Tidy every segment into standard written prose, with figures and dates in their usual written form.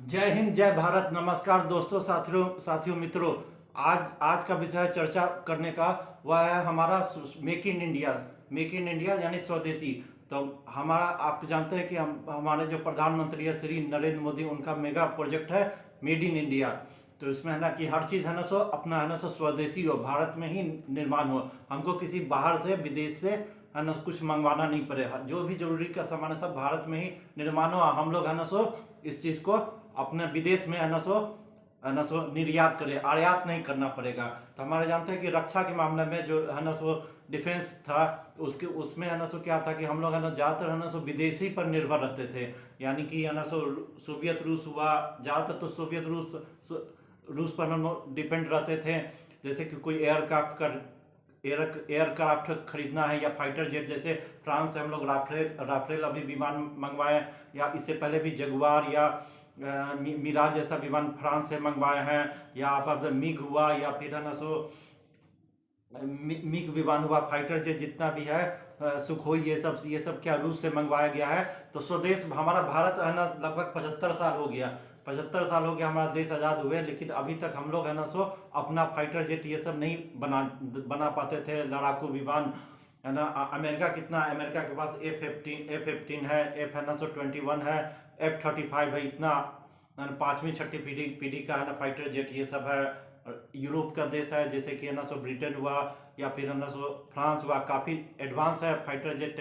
जय हिंद, जय भारत। नमस्कार दोस्तों, साथियों साथियों मित्रों। आज आज का विषय चर्चा करने का वह है हमारा make in India. Make in India यानी स्वदेशी। तो हमारा, आप जानते हैं कि हमारे जो प्रधानमंत्री है श्री नरेंद्र मोदी, उनका मेगा प्रोजेक्ट है मेड इन इंडिया। तो इसमें है ना कि हर चीज़ है ना सो अपना है ना सो स्वदेशी हो, भारत में ही निर्माण हो। हमको किसी बाहर से, विदेश से है ना कुछ मंगवाना नहीं पड़े। जो भी जरूरी का सामान है सब भारत में ही निर्माण हो। हम लोग है ना सो इस चीज़ को अपने विदेश में है ना सो निर्यात करें, आयात नहीं करना पड़ेगा। तो हमारे जानते हैं कि रक्षा के मामले में जो है ना सो डिफेंस था, तो उसके उसमें है ना सो क्या था कि हम लोग है ना ज़्यादातर है ना सो विदेशी पर निर्भर रहते थे। यानी कि है ना सो सोवियत रूस हुआ, ज़्यादातर तो सोवियत रूस पर हम लोग डिपेंड रहते थे। जैसे कि कोई एयरक्राफ्ट खरीदना है या फाइटर जेट, जैसे फ्रांस से हम लोग राफेल अभी विमान मंगवाए, या इससे पहले भी जगुआर या मिराज जैसा विमान फ्रांस से मंगवाए हैं, या आप मिग हुआ, या फिर है ना सो मिग विमान हुआ, फाइटर जेट जितना भी है, सुखोई, ये सब क्या रूस से मंगवाया गया है। तो स्वदेश हमारा भारत है ना लगभग 75 साल हो गया। 75 साल हो गया हमारा देश आज़ाद हुए, लेकिन अभी तक हम लोग है ना सो अपना फाइटर जेट ये सब नहीं बना पाते थे, लड़ाकू विमान है ना। अमेरिका के पास F-15 है, एफ है ना सो 21 है, F-35 है। इतना पांचवी छठी पीढ़ी का है ना फाइटर जेट ये सब है। यूरोप का देश है, जैसे कि है ना सो ब्रिटेन हुआ, या फिर है ना सो फ्रांस हुआ, काफ़ी एडवांस है फाइटर जेट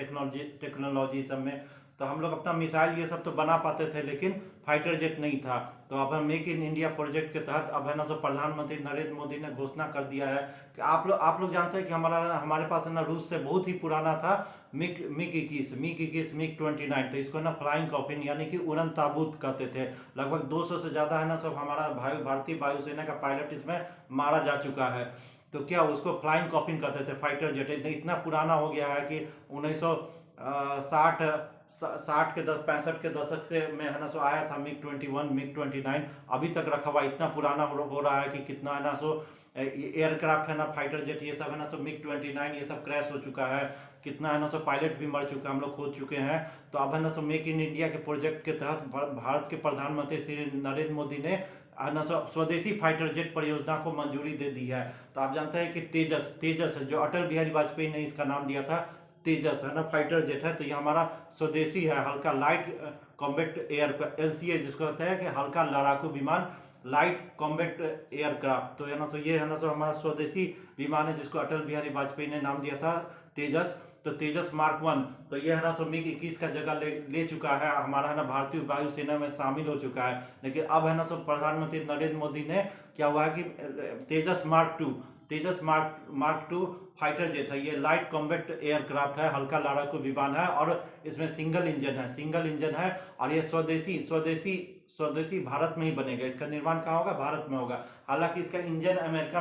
टेक्नोलॉजी सब में। तो हम लोग अपना मिसाइल ये सब तो बना पाते थे, लेकिन फाइटर जेट नहीं था। तो अब हम मेक इन इंडिया प्रोजेक्ट के तहत अब है ना सो प्रधानमंत्री नरेंद्र मोदी ने घोषणा कर दिया है कि आप लोग जानते हैं कि हमारे पास है ना रूस से बहुत ही पुराना था मिग 29। तो इसको ना फ्लाइंग कॉफिन यानी कि उड़न ताबूत कहते थे। लगभग 200 से ज़्यादा है ना सब हमारा भारतीय वायुसेना का पायलट इसमें मारा जा चुका है। तो क्या उसको फ्लाइंग कॉफिन कहते थे, फाइटर जेट इतना पुराना हो गया है कि 1960 60 के 65 के दशक से में है ना सो आया था मिग 21 मिग 29। अभी तक रखा हुआ, इतना पुराना हो रहा है कि कितना है ना सो एयरक्राफ्ट है ना फाइटर जेट ये सब है ना सो मिग 29 ये सब क्रैश हो चुका है। कितना है ना सो पायलट भी मर चुका है, हम लोग खो चुके हैं। तो अब है ना सो मेक इन इंडिया के प्रोजेक्ट के तहत भारत के प्रधानमंत्री श्री नरेंद्र मोदी ने है ना सो स्वदेशी फाइटर जेट परियोजना को मंजूरी दे दी है। तो आप जानते हैं कि तेजस जो अटल बिहारी वाजपेयी ने इसका नाम दिया था, तेजस है ना फाइटर जेट है। तो ये हमारा स्वदेशी है, हल्का लाइट कॉम्बैट LCA जिसको कहते हैं कि हल्का लड़ाकू विमान, लाइट कॉम्बैट एयरक्राफ्ट। तो है ना, तो ये है ना सो हमारा स्वदेशी विमान है, जिसको अटल बिहारी वाजपेयी ने नाम दिया था तेजस। तो तेजस Mark 1, तो ये है ना सो मिग 21 का जगह ले चुका है, हमारा है ना भारतीय वायुसेना में शामिल हो चुका है। लेकिन अब है ना सो प्रधानमंत्री नरेंद्र मोदी ने क्या हुआ है कि तेजस मार्क टू फाइटर जेट है। ये लाइट कॉम्बैट एयरक्राफ्ट है, हल्का लड़ाकू विमान है, और इसमें सिंगल इंजन है। और ये स्वदेशी भारत में ही बनेगा। इसका निर्माण कहाँ होगा? भारत में होगा। हालांकि इसका इंजन अमेरिका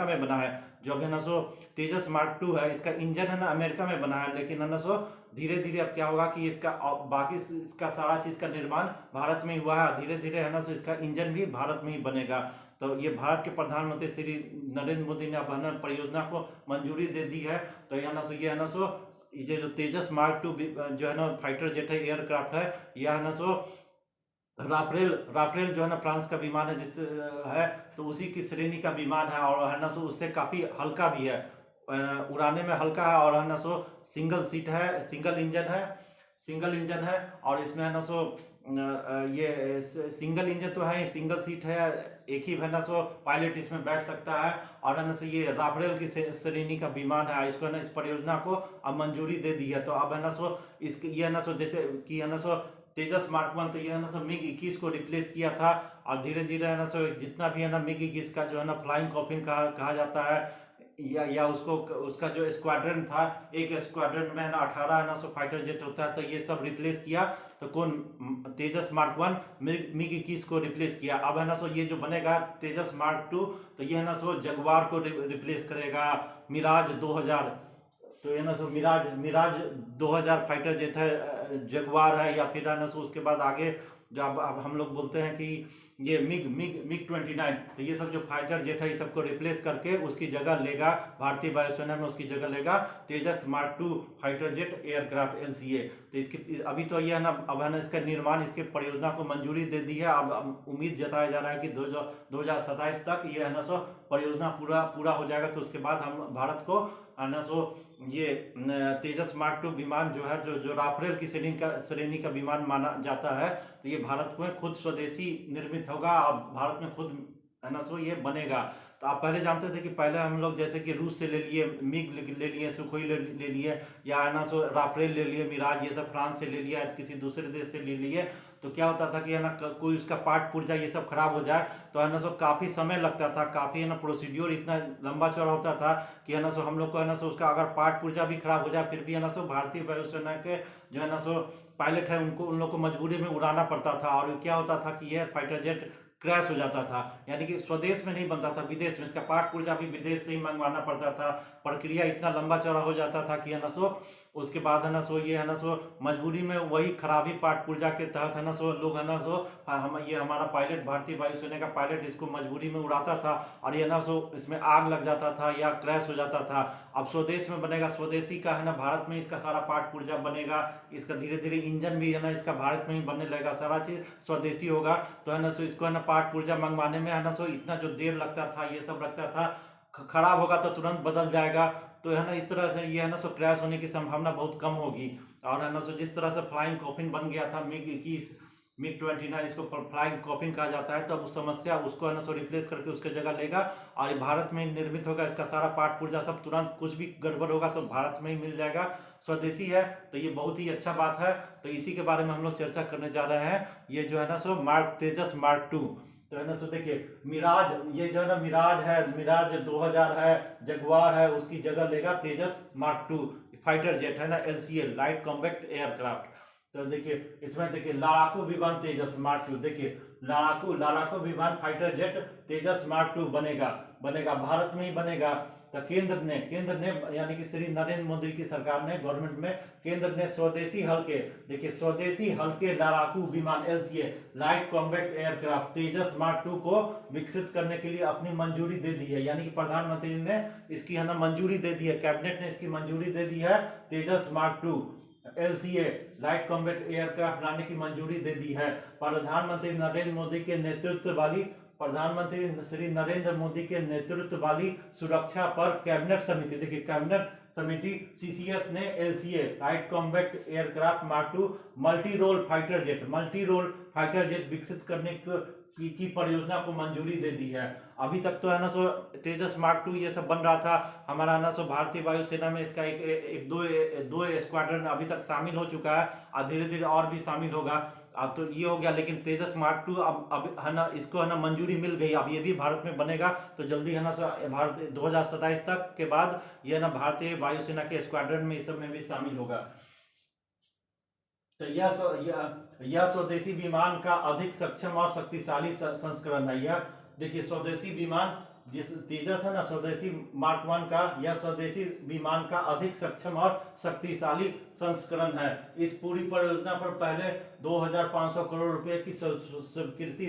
में बना है। जो है ना सो तेजस Mark 2 है, इसका इंजन है ना अमेरिका में बना है, लेकिन है ना सो धीरे धीरे अब क्या होगा कि बाकी इसका सारा चीज का निर्माण भारत में ही हुआ है। धीरे धीरे है ना सो इसका इंजन भी भारत में ही बनेगा। तो ये भारत के प्रधानमंत्री श्री नरेंद्र मोदी ने अब है ना परियोजना को मंजूरी दे दी है। तो ये है ना सो ये जो तेजस Mark 2 जो है ना फाइटर जेट है, एयरक्राफ्ट है, यह है ना सो राफेल जो है ना फ्रांस का विमान है, जिस है तो उसी की श्रेणी का विमान है। और है ना सो उससे काफ़ी हल्का भी है, उड़ाने में हल्का है। और है ना सो सिंगल इंजन है। और इसमें है ना सो ये सिंगल इंजन तो है, सिंगल सीट है, एक ही है ना सो पायलट इसमें बैठ सकता है। और है ना सो ये राफेल की श्रेणी का विमान है। इसको है ना इस परियोजना को अब मंजूरी दे दी है। तो अब है ना सो इसके ये है ना सो जैसे कि है ना सो तेजस Mark 1 तो ये है ना सो मिग 21 को रिप्लेस किया था। और धीरे धीरे है ना सो जितना भी है ना मिग 21 का जो है ना फ्लाइंग कॉफिन कहा जाता है, या उसको उसका जो स्क्वाड्रन था, एक स्क्वाड्रन में है ना 18 है ना सो फाइटर जेट होता है। तो ये सब रिप्लेस किया। तो कौन? तेजस Mark 1 मिग 21 को रिप्लेस किया। अब है ना सो ये जो बनेगा तेजस Mark 2, तो ये है ना सो जगुआर को रिप्लेस करेगा। मिराज 2000, तो ये ना सो मिराज 2000 फाइटर जेट है, जगुआर है, या फिर है ना सो उसके बाद आगे जो अब हम लोग बोलते हैं कि ये मिग मिग मिग 29, तो ये सब जो फाइटर जेट है ये सबको रिप्लेस करके उसकी जगह लेगा, भारतीय वायुसेना में उसकी जगह लेगा Tejas mark 2 fighter jet aircraft LCA। तो इसकी अभी तो ये है ना, अब है ना इसका निर्माण, इसके परियोजना को मंजूरी दे दी है। अब उम्मीद जताया जा रहा है कि 2027 तक ये है ना सो परियोजना पूरा पूरा हो जाएगा। तो उसके बाद हम भारत को है ना सो ये तेजस मार्क 2 विमान जो है, जो राफेल की श्रेणी का विमान माना जाता है, तो ये भारत में खुद स्वदेशी निर्मित होगा। अब भारत में खुद है ना सो ये बनेगा। तो आप पहले जानते थे कि पहले हम लोग जैसे कि रूस से ले लिए मिग ले लिए, सुखोई ले लिए, या है ना सो राफेल ले लिए, मिराज, ये सब फ्रांस से ले लिया, किसी दूसरे देश से ले लिए। तो क्या होता था कि है ना कोई उसका पार्ट पुर्जा ये सब खराब हो जाए तो है ना सो काफ़ी समय लगता था, काफ़ी है ना प्रोसीड्योर इतना लंबा चौड़ा होता था कि है ना सो हम लोग को है ना सो उसका अगर पार्ट पुर्जा भी खराब हो जाए फिर भी है ना सो भारतीय वायुसेना के जो है ना सो पायलट है उन लोग को मजबूरी में उड़ाना पड़ता था। और क्या होता था कि यह फाइटर जेट क्रैश हो जाता था, यानी कि स्वदेश में नहीं बनता था, विदेश में। इसका पार्ट पुर्जा भी विदेश से ही मंगवाना पड़ता था। प्रक्रिया इतना लंबा चौड़ा हो जाता था कि है ना सो उसके बाद है ना सो ये है ना सो मजबूरी में वही खराबी पार्ट पुर्जा के तहत है ना सो लोग है ना सो हम ये हमारा पायलट, भारतीय वायुसेना का पायलट इसको मजबूरी में उड़ाता था और ये ना सो इसमें आग लग जाता था या क्रैश हो जाता था। अब स्वदेश में बनेगा, स्वदेशी का है ना, भारत में इसका सारा पार्ट पुर्जा बनेगा। इसका धीरे धीरे इंजन भी है ना इसका भारत में ही बनने लगेगा, सारा चीज स्वदेशी होगा। तो है ना सो इसको है ना पार्ट पुर्जा मंगवाने में है ना सो इतना जो देर लगता था, ये सब लगता था, खराब होगा तो तुरंत बदल जाएगा। तो है ना इस तरह से ये है ना सो क्रैश होने की संभावना बहुत कम होगी। और है ना सो जिस तरह से फ्लाइंग कॉफिन बन गया था मिग 29, इसको फ्लाइंग कॉफिन कहा जाता है, तो अब उस समस्या उसको है ना सो रिप्लेस करके उसके जगह लेगा और ये भारत में निर्मित होगा। इसका सारा पार्ट पुर्जा सब तुरंत, कुछ भी गड़बड़ होगा तो भारत में ही मिल जाएगा, स्वदेशी है। तो ये बहुत ही अच्छा बात है। तो इसी के बारे में हम लोग चर्चा करने जा रहे हैं। ये जो है ना सो तेजस मार्क 2, तो है ना सो देखिए मिराज, ये जो है ना मिराज है, मिराज 2000 है, जगुआर है, उसकी जगह लेगा तेजस मार्क 2 फाइटर जेट है ना LCA, लाइट कॉम्बैक्ट एयरक्राफ्ट। तो देखिए इसमें देखिए लड़ाकू विमान तेजस मार्क 2, देखिए लड़ाकू विमान फाइटर जेट तेजस मार्क 2 बनेगा भारत में ही बनेगा। तो केंद्र ने यानी कि श्री नरेंद्र मोदी की सरकार ने, गवर्नमेंट में, केंद्र ने स्वदेशी हल्के, देखिए स्वदेशी हल्के लड़ाकू विमान LCA, लाइट कॉम्बैक्ट एयरक्राफ्ट तेजस मार्क 2 को विकसित करने के लिए अपनी मंजूरी दे दी है। यानी कि प्रधानमंत्री ने इसकी है ना मंजूरी दे दी है, कैबिनेट ने इसकी मंजूरी दे दी है। Tejas mark 2 LCA light combat aircraft लाने की मंजूरी दे दी है। प्रधानमंत्री श्री नरेंद्र मोदी के नेतृत्व वाली सुरक्षा पर कैबिनेट समिति, देखिए कैबिनेट समिति CCS ने LCA light combat aircraft mark 2 multi role fighter jet विकसित करने की परियोजना को मंजूरी दे दी है। अभी तक तो है ना सो तेजस मार्क 2 ये सब बन रहा था हमारा ना सो भारतीय वायुसेना में, इसका एक दो स्क्वाड्रन अभी तक शामिल हो चुका है और धीरे धीरे और भी शामिल होगा। अब तो ये हो गया, लेकिन तेजस मार्क 2 अब है ना इसको है ना मंजूरी मिल गई, अब ये भी भारत में बनेगा। तो जल्दी है ना भारत 2027 तक के बाद ये ना भारतीय वायुसेना के स्क्वाड्रन में इस सब में भी शामिल होगा। तो यह स्वदेशी विमान का अधिक सक्षम और शक्तिशाली संस्करण है। यह देखिए स्वदेशी विमान जिस तेजस है ना स्वदेशी मार्क 1 का, यह स्वदेशी विमान का अधिक सक्षम और शक्तिशाली संस्करण है। इस पूरी परियोजना पर पहले 2500 करोड़ रुपए की स्वीकृति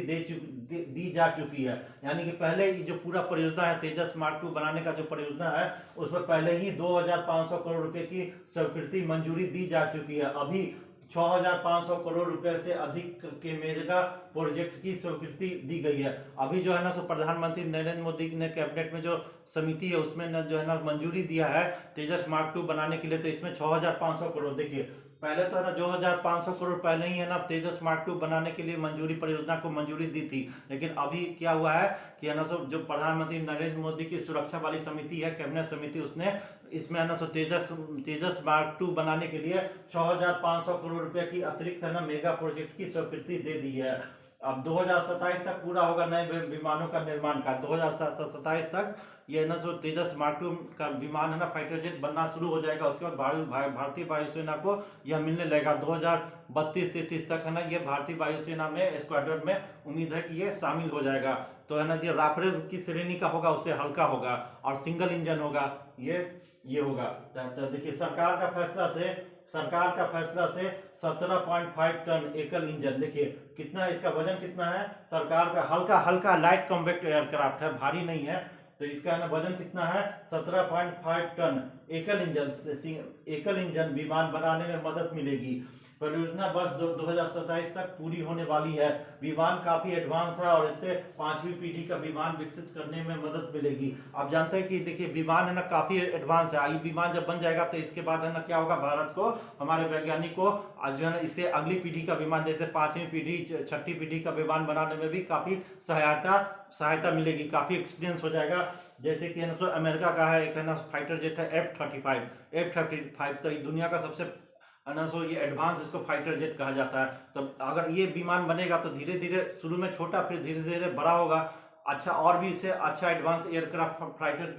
दी जा चुकी है। यानी कि पहले ये जो पूरा परियोजना है तेजस मार्क 2 बनाने का जो परियोजना है उसमें पहले ही 2500 करोड़ रुपए की स्वीकृति मंजूरी दी जा चुकी है। अभी 6500 करोड़ रुपए से अधिक के मेगा प्रोजेक्ट की स्वीकृति दी गई है। अभी जो है ना सो प्रधानमंत्री नरेंद्र मोदी ने कैबिनेट में जो समिति है उसमें न जो है ना मंजूरी दिया है तेजस मार्क 2 बनाने के लिए। तो इसमें 6500 करोड़, देखिए पहले तो है ना 2500 करोड़ पहले ही है ना तेजस मार्क 2 बनाने के लिए परियोजना को मंजूरी दी थी। लेकिन अभी क्या हुआ है कि है ना सो जो प्रधानमंत्री नरेंद्र मोदी की सुरक्षा वाली समिति है, कैबिनेट समिति, उसने इसमें है ना सो तेजस मार्क 2 बनाने के लिए 6500 करोड़ रुपए की अतिरिक्त है ना मेगा प्रोजेक्ट की स्वीकृति दे दी है। अब 2027 तक पूरा होगा नए विमानों का निर्माण का। 2027 तक ये ना जो तेजस मार्क 2 का विमान है ना फाइटर जेट बनना शुरू हो जाएगा। उसके बाद भारतीय वायुसेना को यह मिलने लगेगा। 2032-33 तक है ना ये भारतीय वायुसेना में स्क्वाड्रन में उम्मीद है कि ये शामिल हो जाएगा। तो है ना ये राफेल की श्रेणी का होगा, उससे हल्का होगा और सिंगल इंजन होगा, ये होगा। तो देखिए सरकार का फैसला से 17.5 टन एकल इंजन। देखिए कितना इसका वजन कितना है, सरकार का हल्का हल्का लाइट कॉम्पैक्ट एयरक्राफ्ट है, भारी नहीं है। तो इसका ना वजन कितना है 17.5 टन। एकल इंजन विमान बनाने में मदद मिलेगी। परियोजना वर्ष 2027 तक पूरी होने वाली है। विमान काफी एडवांस है और इससे 5वीं पीढ़ी का विमान विकसित करने में मदद मिलेगी। आप जानते हैं कि देखिए विमान है ना काफी एडवांस है। ये विमान जब बन जाएगा तो इसके बाद है ना क्या होगा, भारत को, हमारे वैज्ञानिक को जो है ना इससे अगली पीढ़ी का विमान, जैसे 5वीं पीढ़ी 6ठी पीढ़ी का विमान बनाने में भी काफी सहायता मिलेगी, काफी एक्सपीरियंस हो जाएगा। जैसे कि है ना तो अमेरिका का है एक है ना फाइटर जेट है F-35। तो दुनिया का सबसे है ना सो ये एडवांस इसको फाइटर जेट कहा जाता है। तो अगर ये विमान बनेगा तो धीरे धीरे शुरू में छोटा, फिर धीरे धीरे बड़ा होगा। अच्छा, और भी इससे अच्छा एडवांस एयरक्राफ्ट फाइटर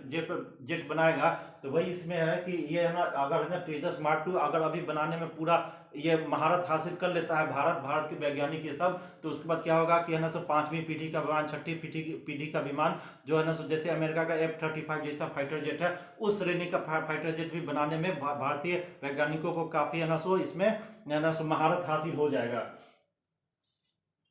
जेट बनाएगा। तो वही इसमें है कि ये है ना अगर है ना तेजस मार्क 2 अगर अभी बनाने में पूरा ये महारत हासिल कर लेता है भारत के वैज्ञानिक ये सब, तो उसके बाद क्या होगा कि है ना सो 5वीं पीढ़ी का विमान, 6ठी पीढ़ी का विमान जो है ना सो जैसे अमेरिका का F-35 जैसा फाइटर जेट है, उस श्रेणी का फाइटर जेट भी बनाने में भारतीय वैज्ञानिकों को काफी है ना सो इसमें है ना सो महारत हासिल हो जाएगा।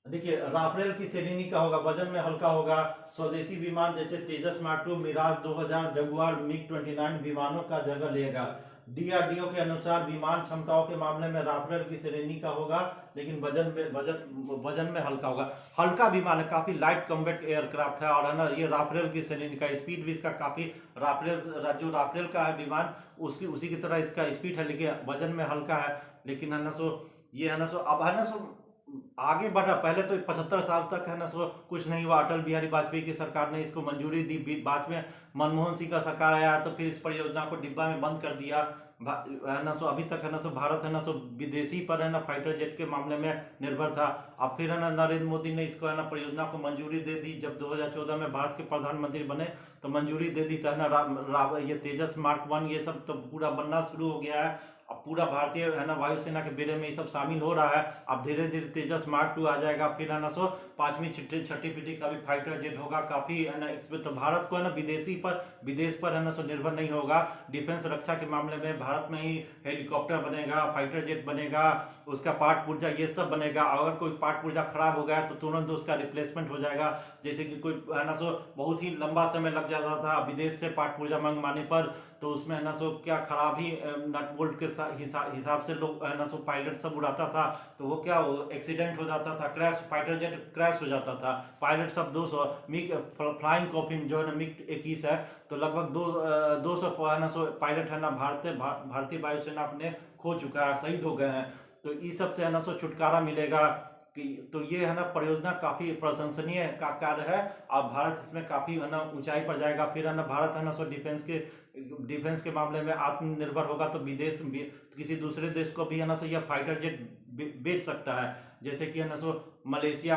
देखिए राफेल की श्रेणी का होगा, वजन में हल्का होगा। स्वदेशी विमान जैसे तेजस मार्क 2, मिराज 2000, जगुआर, MiG-29 विमानों का जगह लेगा। DRDO के अनुसार विमान क्षमताओं के मामले में राफेल की श्रेणी का होगा, लेकिन वजन में हल्का होगा। हल्का विमान है, काफी लाइट कॉम्बैक्ट एयरक्राफ्ट है और है ना ये राफेल की श्रेणी का। स्पीड भी इसका काफी राफेल का है विमान उसी की तरह इसका स्पीड है, लेकिन वजन में हल्का है। लेकिन है ना सो ये है ना सो अब है ना सो आगे बढ़ा। पहले तो 75 साल तक है ना सो कुछ नहीं हुआ। अटल बिहारी वाजपेयी की सरकार ने इसको मंजूरी दी, बाद में मनमोहन सिंह का सरकार आया तो फिर इस परियोजना को डिब्बा में बंद कर दिया है ना सो। अभी तक है ना सो भारत है ना सो विदेशी पर है ना फाइटर जेट के मामले में निर्भर था। अब फिर है ना नरेंद्र मोदी ने इसको है ना परियोजना को मंजूरी दे दी। जब 2014 में भारत के प्रधानमंत्री बने तो मंजूरी दे दी, तो है ना ये तेजस मार्क 1 ये सब तो पूरा बनना शुरू हो गया है। अब पूरा भारतीय है ना वायुसेना के बेड़े में ये सब शामिल हो रहा है। अब धीरे धीरे तेजस मार्क 2 आ जाएगा, फिर है ना सो 5वीं 6ठी पीढ़ी का भी फाइटर जेट होगा। काफी है ना तो भारत को है ना विदेश पर है ना सो निर्भर नहीं होगा। डिफेंस रक्षा के मामले में भारत में ही हेलीकॉप्टर बनेगा, फाइटर जेट बनेगा, उसका पार्ट पुर्जा ये सब बनेगा। अगर कोई पार्ट पुर्जा खराब हो गया तो तुरंत उसका रिप्लेसमेंट हो जाएगा। जैसे कि कोई है ना सो बहुत ही लंबा समय लग जाता था विदेश से पार्ट पुर्जा मंगवाने पर, तो उसमें है ना सो क्या खराब ही नट बोल्ट के हिसाब से लोग है ना सो पायलट सब उड़ाता था, तो वो क्या एक्सीडेंट हो जाता था, फाइटर जेट क्रैश हो जाता था। पायलट सब 200 मिग फ्लाइंग कॉफिन जो है ना MiG-21 है, तो लगभग 200 है ना सो पायलट है ना भारतीय वायुसेना ने खो चुका है, शहीद हो गए हैं। तो इस सब से है ना सो छुटकारा मिलेगा कि तो ये है ना परियोजना काफी प्रशंसनीय का कार्य है। अब भारत इसमें काफी है ना ऊंचाई पर जाएगा। फिर है ना भारत है ना सो डिफेंस के मामले में आत्मनिर्भर होगा, तो विदेश किसी दूसरे देश को भी है ना सो यह फाइटर जेट बेच सकता है। जैसे कि है ना सो मलेशिया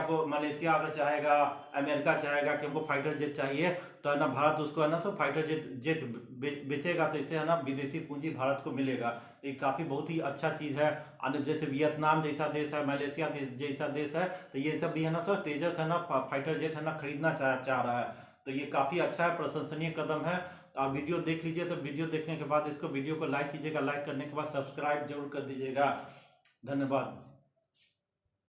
अगर चाहेगा, अमेरिका चाहेगा कि हमको फाइटर जेट चाहिए, तो है ना भारत उसको है ना सो फाइटर जेट बेचेगा, तो इससे है ना विदेशी पूंजी भारत को मिलेगा। ये काफ़ी बहुत ही अच्छा चीज़ है। जैसे वियतनाम जैसा देश है, मलेशिया जैसा देश है, तो ये सब भी है ना सो तेजस है ना फाइटर जेट है ना खरीदना चाह रहा है। तो ये काफ़ी अच्छा है, प्रशंसनीय कदम है। आप वीडियो देख लीजिए, तो वीडियो देखने के बाद वीडियो को लाइक कीजिएगा, लाइक करने के बाद सब्सक्राइब जरूर कर दीजिएगा। धन्यवाद।